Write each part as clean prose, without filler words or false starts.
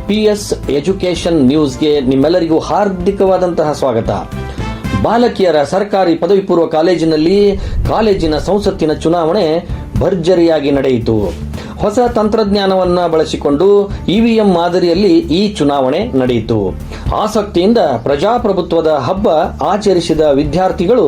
PS education ನ್ಯೂಸ್ಗೆ ನಿಮ್ಮೆಲ್ಲರಿಗೂ ಹಾರ್ದಿಕವಾದಂತಹ ಸ್ವಾಗತ. ಬಾಲಕಿಯರ ಸರ್ಕಾರಿ ಪದವಿ ಪೂರ್ವ ಕಾಲೇಜಿನಲ್ಲಿ ಕಾಲೇಜಿನ ಸಂಸತ್ತಿನ ಚುನಾವಣೆ ಭರ್ಜರಿಯಾಗಿ ನಡೆಯಿತು. ಹೊಸ ತಂತ್ರಜ್ಞಾನವನ್ನ ಬಳಸಿಕೊಂಡು ಇವಿಎಂ ಮಾದರಿಯಲ್ಲಿ ಈ ಚುನಾವಣೆ ನಡೆಯಿತು. ಆಸಕ್ತಿಯಿಂದ ಪ್ರಜಾಪ್ರಭುತ್ವದ ಹಬ್ಬ ಆಚರಿಸಿದ ವಿದ್ಯಾರ್ಥಿಗಳು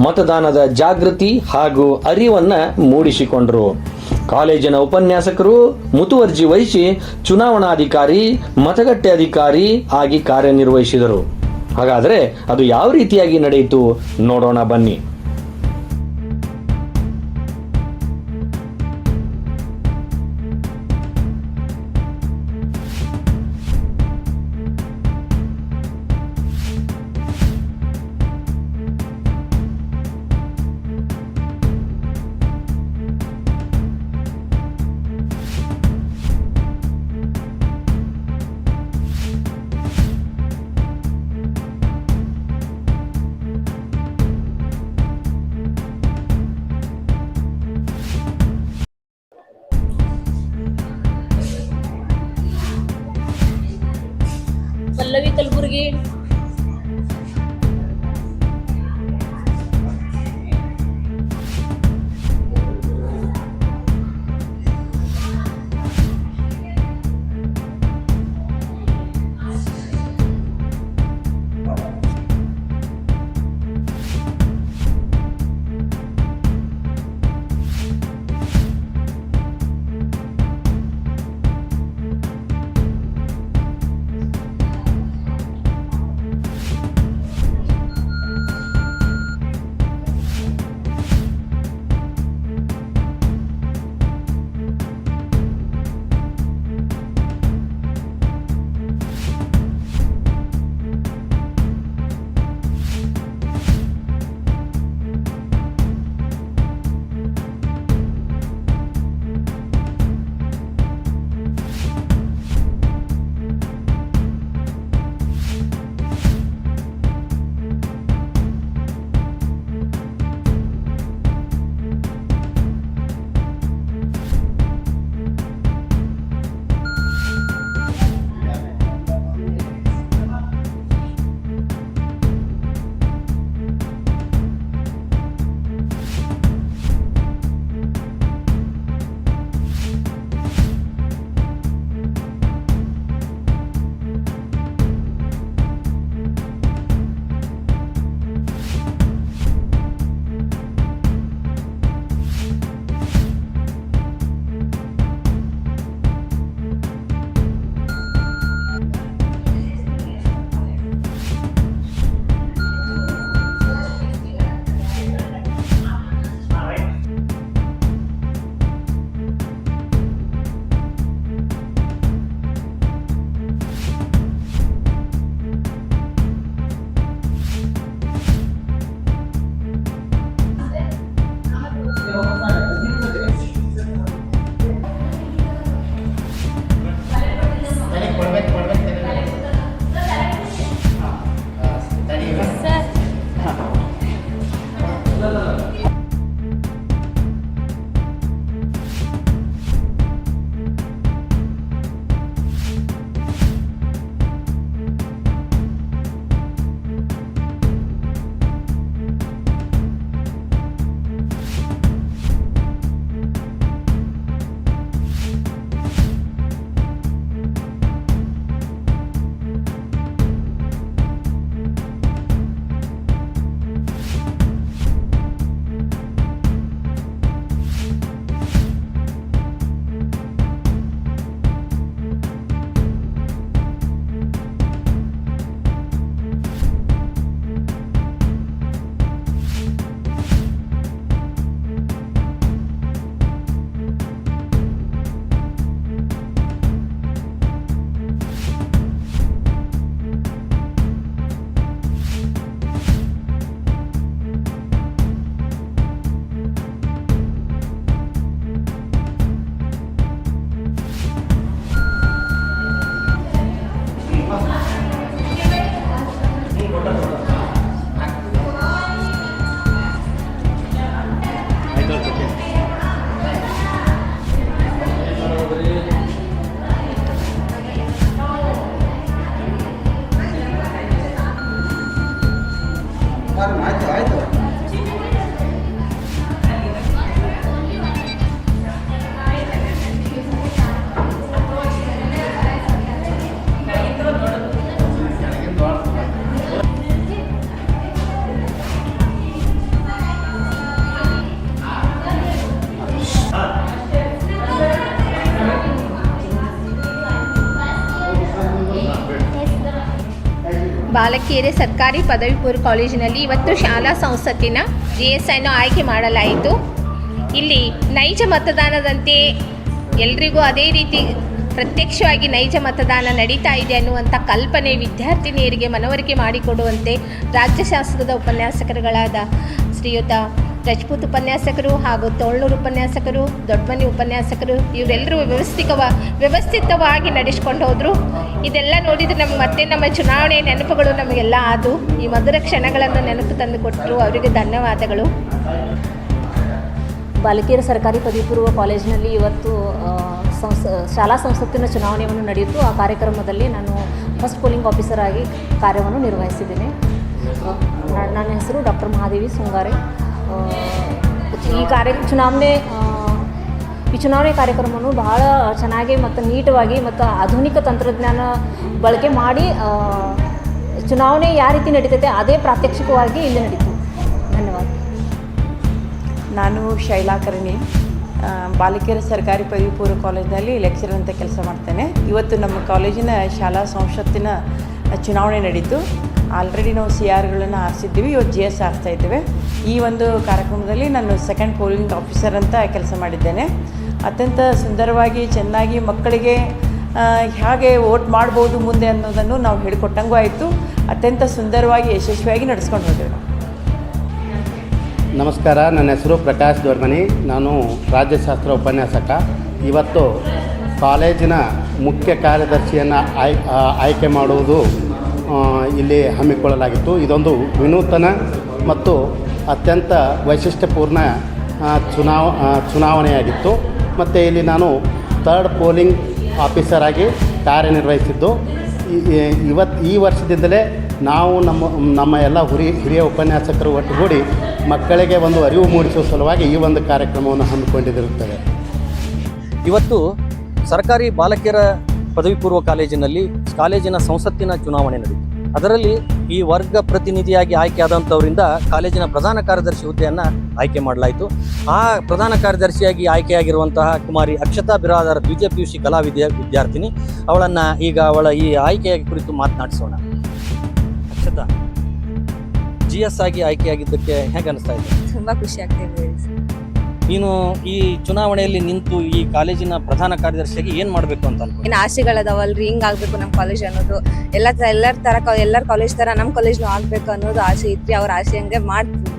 ಮತದಾನದ ಜಾಗೃತಿ ಹಾಗೂ ಅರಿವನ್ನ ಮೂಡಿಸಿಕೊಂಡರು. ಕಾಲೇಜಿನ ಉಪನ್ಯಾಸಕರು ಮುತುವರ್ಜಿ ವಹಿಸಿ ಚುನಾವಣಾಧಿಕಾರಿ, ಮತಗಟ್ಟೆ ಅಧಿಕಾರಿ ಆಗಿ ಕಾರ್ಯನಿರ್ವಹಿಸಿದರು. ಹಾಗಾದರೆ ಅದು ಯಾವ ರೀತಿಯಾಗಿ ನಡೆಯಿತು ನೋಡೋಣ ಬನ್ನಿ. पल्लवी कलबुर्गी, ಬಾಲಕಿಯರೇ ಸರ್ಕಾರಿ ಪದವಿ ಪೂರ್ವ ಕಾಲೇಜಿನಲ್ಲಿ ಇವತ್ತು ಶಾಲಾ ಸಂಸತ್ತಿನ GSIನ ಆಯ್ಕೆ ಮಾಡಲಾಯಿತು. ಇಲ್ಲಿ ನೈಜ ಮತದಾನದಂತೆ ಎಲ್ರಿಗೂ ಅದೇ ರೀತಿ ಪ್ರತ್ಯಕ್ಷವಾಗಿ ನೈಜ ಮತದಾನ ನಡೀತಾ ಇದೆ ಅನ್ನುವಂಥ ಕಲ್ಪನೆ ವಿದ್ಯಾರ್ಥಿನಿಯರಿಗೆ ಮನವರಿಕೆ ಮಾಡಿಕೊಡುವಂತೆ ರಾಜ್ಯ ಶಾಸ್ತ್ರದ ಉಪನ್ಯಾಸಕರುಗಳಾದ ಶ್ರೀಯುತ ರಜಪೂತ್ ಉಪನ್ಯಾಸಕರು ಹಾಗೂ ತೋಳ್ನೂರು ಉಪನ್ಯಾಸಕರು, ದೊಡ್ಡಮನಿ ಉಪನ್ಯಾಸಕರು ಇವರೆಲ್ಲರೂ ವ್ಯವಸ್ಥಿತವಾಗಿ ನಡೆಸ್ಕೊಂಡು ಹೋದರು. ಇದೆಲ್ಲ ನೋಡಿದರೆ ನಮಗೆ ಮತ್ತೆ ನಮ್ಮ ಚುನಾವಣೆ ನೆನಪುಗಳು ನಮಗೆಲ್ಲ ಆದು ಈ ಮಧುರ ಕ್ಷಣಗಳನ್ನು ನೆನಪು ತಂದು ಕೊಟ್ಟರು. ಅವರಿಗೆ ಧನ್ಯವಾದಗಳು. ಬಾಲಕಿಯರ ಸರ್ಕಾರಿ ಪದವಿ ಪೂರ್ವ ಕಾಲೇಜಿನಲ್ಲಿ ಇವತ್ತು ಶಾಲಾ ಸಂಸತ್ತಿನ ಚುನಾವಣೆಯನ್ನು ನಡೆಯಿತು. ಆ ಕಾರ್ಯಕ್ರಮದಲ್ಲಿ ನಾನು ಫಸ್ಟ್ ಪೋಲಿಂಗ್ ಆಫೀಸರ್ ಆಗಿ ಕಾರ್ಯವನ್ನು ನಿರ್ವಹಿಸಿದ್ದೇನೆ. ನನ್ನ ಹೆಸರು ಡಾಕ್ಟರ್ ಮಹಾದೇವಿ ಸುಂಗಾರೆ. ಈ ಚುನಾವಣೆ ಕಾರ್ಯಕ್ರಮವನ್ನು ಬಹಳ ಚೆನ್ನಾಗಿ ಮತ್ತು ನೀಟವಾಗಿ ಮತ್ತು ಆಧುನಿಕ ತಂತ್ರಜ್ಞಾನ ಬಳಕೆ ಮಾಡಿ ಚುನಾವಣೆ ಯಾವ ರೀತಿ ನಡೀತೈತೆ ಅದೇ ಪ್ರಾತ್ಯಕ್ಷಿಕವಾಗಿ ಇಲ್ಲಿ ನಡೀತು. ಧನ್ಯವಾದ. ನಾನು ಶೈಲಾ ಕರ್ಣಿ, ಬಾಲಕಿಯರ ಸರ್ಕಾರಿ ಪದವಿ ಪೂರ್ವ ಕಾಲೇಜಿನಲ್ಲಿ ಲೆಕ್ಚರರ್ ಅಂತ ಕೆಲಸ ಮಾಡ್ತೇನೆ. ಇವತ್ತು ನಮ್ಮ ಕಾಲೇಜಿನ ಶಾಲಾ ಸಂಸತ್ತಿನ ಚುನಾವಣೆ ನಡೀತು. ಆಲ್ರೆಡಿ ನಾವು CRಗಳನ್ನು ಆರಿಸಿದ್ದೀವಿ, ಇವತ್ತು GS ಆರಿಸ್ತಾ ಇದ್ದೇವೆ. ಈ ಒಂದು ಕಾರ್ಯಕ್ರಮದಲ್ಲಿ ನಾನು ಸೆಕೆಂಡ್ ಪೋಲಿಂಗ್ ಆಫೀಸರ್ ಅಂತ ಕೆಲಸ ಮಾಡಿದ್ದೇನೆ. ಅತ್ಯಂತ ಸುಂದರವಾಗಿ ಚೆನ್ನಾಗಿ ಮಕ್ಕಳಿಗೆ ಹೇಗೆ ವೋಟ್ ಮಾಡ್ಬೋದು ಮುಂದೆ ಅನ್ನೋದನ್ನು ನಾವು ಹೇಳಿಕೊಟ್ಟಂಗೂ ಆಯಿತು. ಅತ್ಯಂತ ಸುಂದರವಾಗಿ ಯಶಸ್ವಿಯಾಗಿ ನಡೆಸ್ಕೊಂಡು ಹೋದೆವು ನಾವು. ನಮಸ್ಕಾರ, ನನ್ನ ಹೆಸರು ಪ್ರಕಾಶ್ ದೊಡ್ಮನಿ. ನಾನು ರಾಜ್ಯಶಾಸ್ತ್ರ ಉಪನ್ಯಾಸಕ. ಇವತ್ತು ಕಾಲೇಜಿನ ಮುಖ್ಯ ಕಾರ್ಯದರ್ಶಿಯನ್ನು ಆಯ್ಕೆ ಮಾಡುವುದು ಇಲ್ಲಿ ಹಮ್ಮಿಕೊಳ್ಳಲಾಗಿತ್ತು. ಇದೊಂದು ವಿನೂತನ ಮತ್ತು ಅತ್ಯಂತ ವೈಶಿಷ್ಟ್ಯಪೂರ್ಣ ಚುನಾವಣೆಯಾಗಿತ್ತು. ಮತ್ತು ಇಲ್ಲಿ ನಾನು ಥರ್ಡ್ ಪೋಲಿಂಗ್ ಆಫೀಸರ್ ಆಗಿ ಕಾರ್ಯನಿರ್ವಹಿಸಿದ್ದು. ಈ ವರ್ಷದಿಂದಲೇ ನಾವು ನಮ್ಮ ಎಲ್ಲ ಹಿರಿಯ ಉಪನ್ಯಾಸಕರು ಒಟ್ಟುಗೂಡಿ ಮಕ್ಕಳಿಗೆ ಒಂದು ಅರಿವು ಮೂಡಿಸುವ ಸಲುವಾಗಿ ಈ ಒಂದು ಕಾರ್ಯಕ್ರಮವನ್ನು ಹಮ್ಮಿಕೊಂಡಿರುತ್ತದೆ. ಇವತ್ತು ಸರ್ಕಾರಿ ಬಾಲಕಿಯರ ಪದವಿ ಪೂರ್ವ ಕಾಲೇಜಿನ ಸಂಸತ್ತಿನ ಚುನಾವಣೆ ನಡೆಯಿತು. ಅದರಲ್ಲಿ ಈ ವರ್ಗ ಪ್ರತಿನಿಧಿಯಾಗಿ ಆಯ್ಕೆಯಾದಂಥವರಿಂದ ಕಾಲೇಜಿನ ಪ್ರಧಾನ ಕಾರ್ಯದರ್ಶಿ ಹುದ್ದೆಯನ್ನು ಆಯ್ಕೆ ಮಾಡಲಾಯಿತು. ಆ ಪ್ರಧಾನ ಕಾರ್ಯದರ್ಶಿಯಾಗಿ ಆಯ್ಕೆಯಾಗಿರುವಂತಹ ಕುಮಾರಿ ಅಕ್ಷತಾ ಬಿರಾದಾರ್ BJPUC ಕಲಾ ವಿದ್ಯಾರ್ಥಿನಿ. ಅವಳ ಈ ಆಯ್ಕೆಯ ಕುರಿತು ಮಾತನಾಡಿಸೋಣ. ಅಕ್ಷತಾ, GS ಆಗಿ ಆಯ್ಕೆಯಾಗಿದ್ದಕ್ಕೆ ಹೇಗೆ ಅನಿಸ್ತಾ ಇದೆ? ತುಂಬ ಖುಷಿ ಆಗ್ತಿದೆ. ನೀನು ಈ ಚುನಾವಣೆಯಲ್ಲಿ ನಿಂತು ಈ ಕಾಲೇಜಿನ ಪ್ರಧಾನ ಕಾರ್ಯದರ್ಶಿಯಾಗಿ ಏನು ಮಾಡಬೇಕು ಅಂತ ಅನ್ಕೊಂಡು? ಏನು ಆಸೆಗಳದಾವಲ್ರಿ, ಹಿಂಗೆ ಆಗಬೇಕು ನಮ್ಮ ಕಾಲೇಜ್ ಅನ್ನೋದು. ಎಲ್ಲರ ಕಾಲೇಜ್ ಥರ ನಮ್ಮ ಕಾಲೇಜ್ನೂ ಆಗಬೇಕು ಅನ್ನೋದು ಆಸೆ ಇತ್ತು. ಅವ್ರ ಆಸೆ ಹಂಗೆ ಮಾಡ್ತೀವಿ.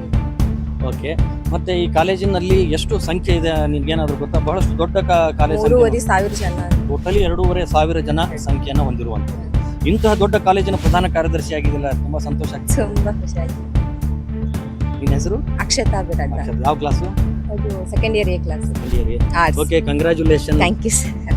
ಓಕೆ, ಮತ್ತೆ ಈ ಕಾಲೇಜಿನಲ್ಲಿ ಎಷ್ಟು ಸಂಖ್ಯೆ ಇದೆ ನಿನ್ಗೇನಾದ್ರೂ ಗೊತ್ತಾ? ಬಹಳಷ್ಟು ದೊಡ್ಡ ಕಾಲೇಜ್, 3,500 ಜನ, ಟೋಟಲಿ 2,500 ಜನ ಸಂಖ್ಯೆಯನ್ನು ಹೊಂದಿರುವಂಥದ್ದು. ಇಂತಹ ದೊಡ್ಡ ಕಾಲೇಜಿನ ಪ್ರಧಾನ ಕಾರ್ಯದರ್ಶಿ ಆಗಿದೆಯಲ್ಲ, ತುಂಬಾ ಸಂತೋಷ ಆಗ್ತದೆ. ತುಂಬಾ ಖುಷಿ ಆಯ್ತು. ನಿನ್ನ ಹೆಸರು? ಅಕ್ಷತಾ ಬಿರಾದಾರ್. ಯಾವ ಕ್ಲಾಸು? ಅದು second year A class. Okay, congratulation. Thank you sir.